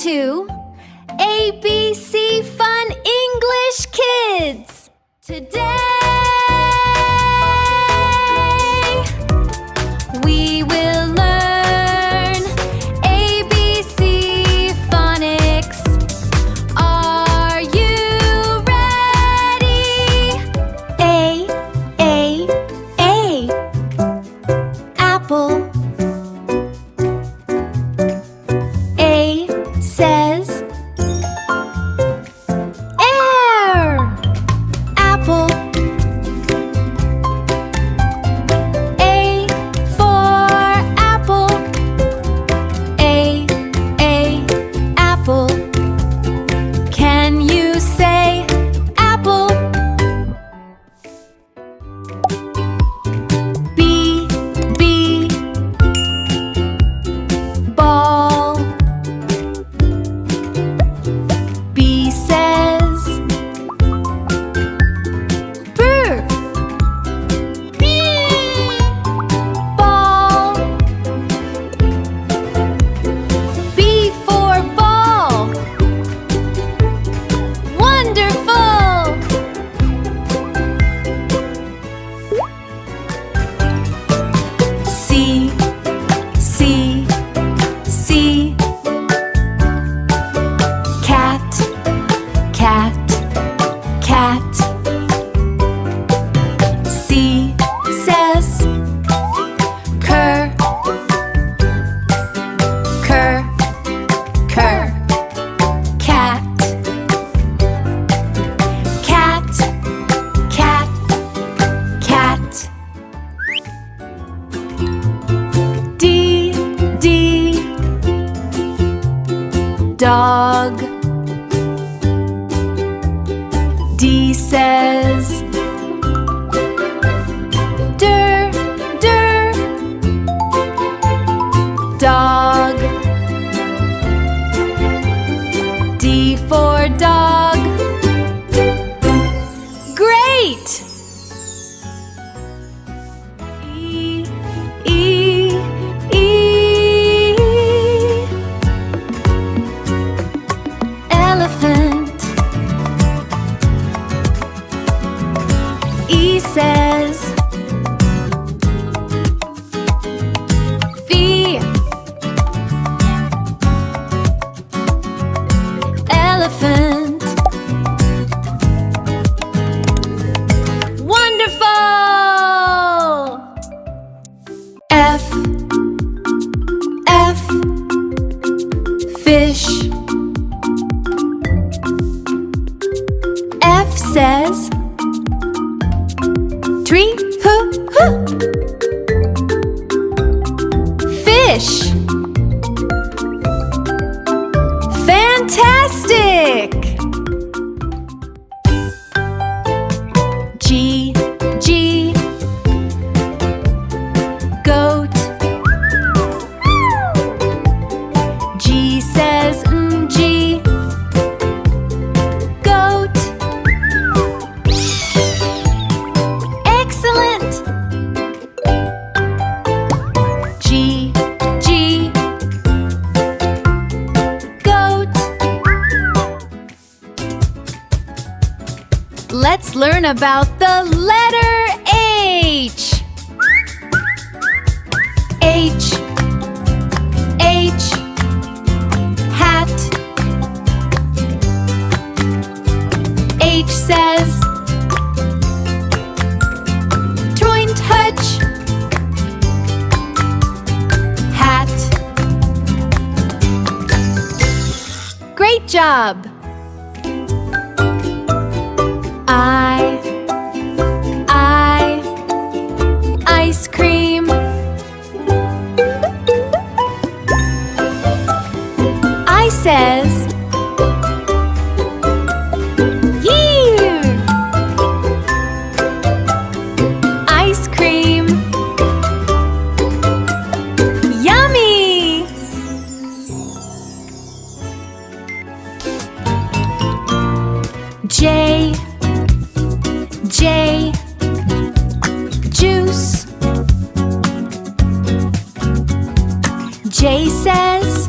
to ABC Fun English Kids. Today we will learn ABC phonics. Are you ready? A, apple. A says air. Apple. A for apple. A, apple. Can you say apple? B, ball. B says bird. Ball. B for ball. Wonderful! C, cat. C says cur. Cat. D, dog. D says dir. Dog. D for dog. Great! E, elephant. E says V. Elephant. Wonderful! F, fish. F says tree. Fish. Fantastic! G, goat. G says G. Goat. Excellent! G, goat. Let's learn about the letter H. H, hat. H says joint touch. Hat. Great job! Ice cream. I says here. Ice cream. Yummy! J, juice. J says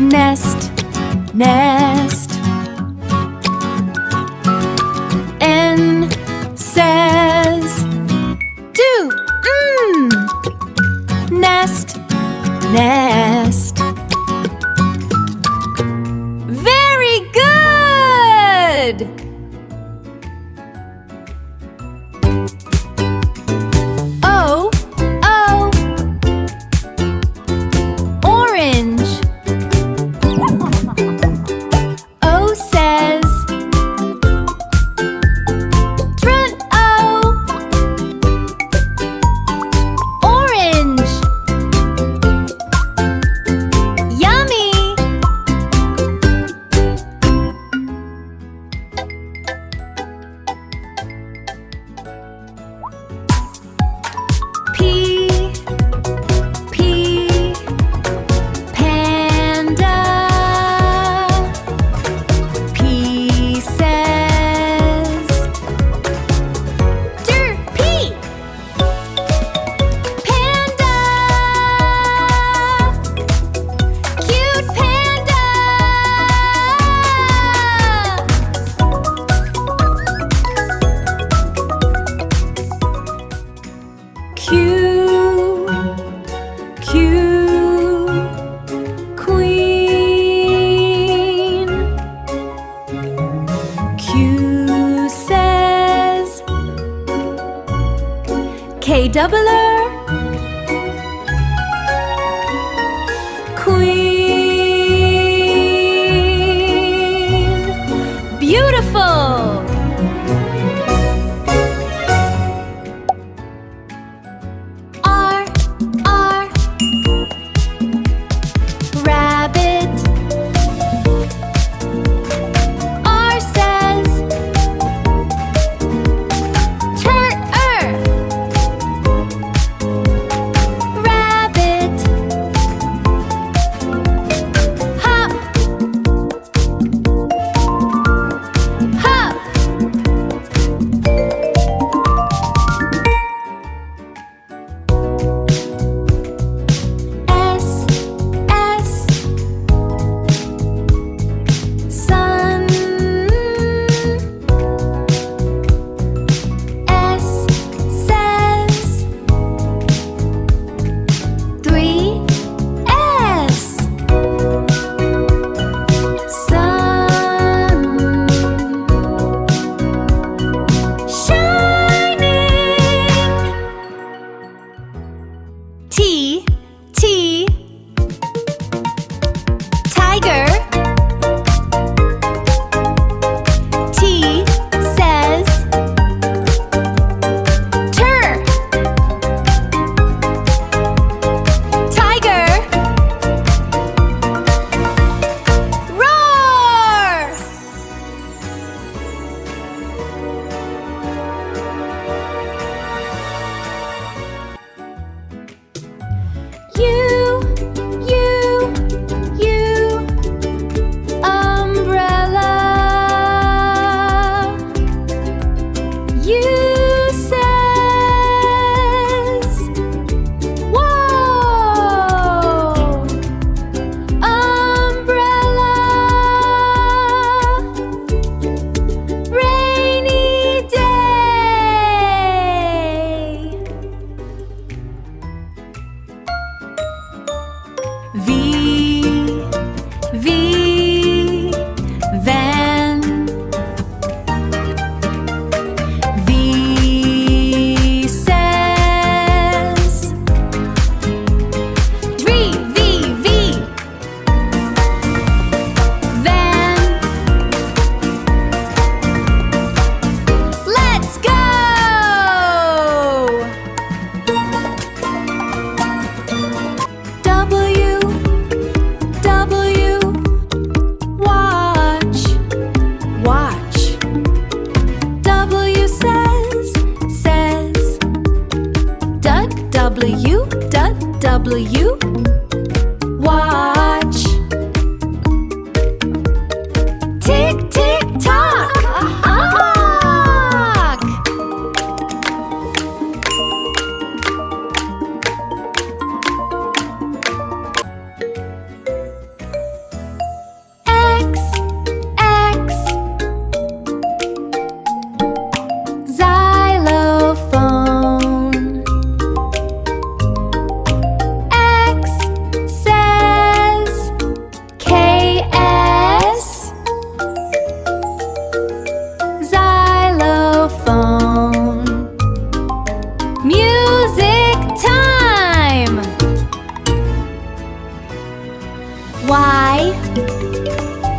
Nest, nest. N says do, nest, nest. Very good! O, O. Orange. O says front O. Orange. Yummy. P, P. Panda. P says P. Panda. Cute panda. Q, Q. Queen. Q says K-double-R. Queen. Beautiful. R, R. Rabbit. R says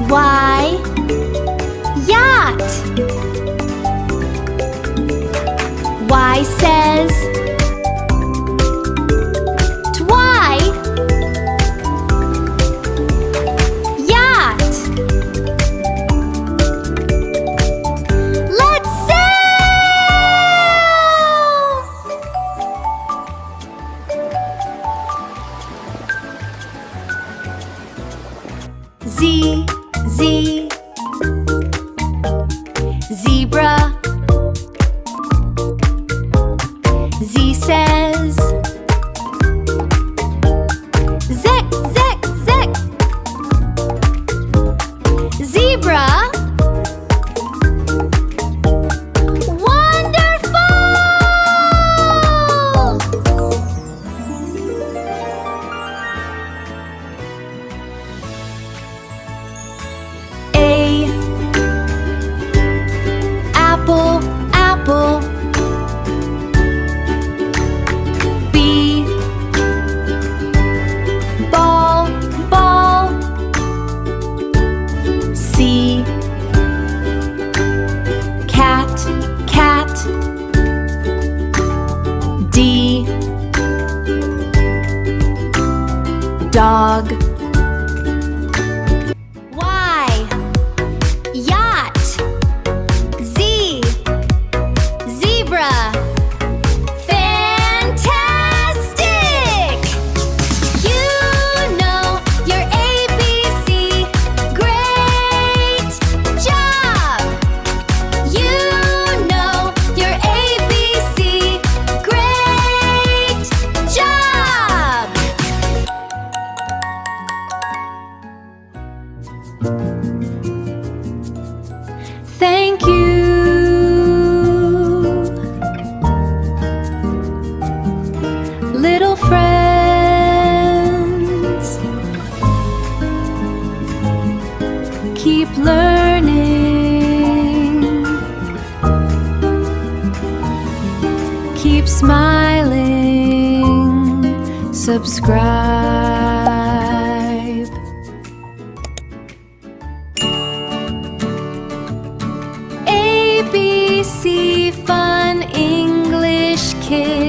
Y, yacht. Y says twy, yacht. Let's sail! Z, Z, zebra. Z says zick, zick, zick. Zebra. Wonderful! A, apple, apple. B, ball, ball. C, cat, cat. D, dog. Y, yacht. Z, zebra. Fantastic! You know your ABC. Great job! You know your ABC. Great job! Thank you. Little friends, keep learning, keep smiling, subscribe. ABC Fun English Kids.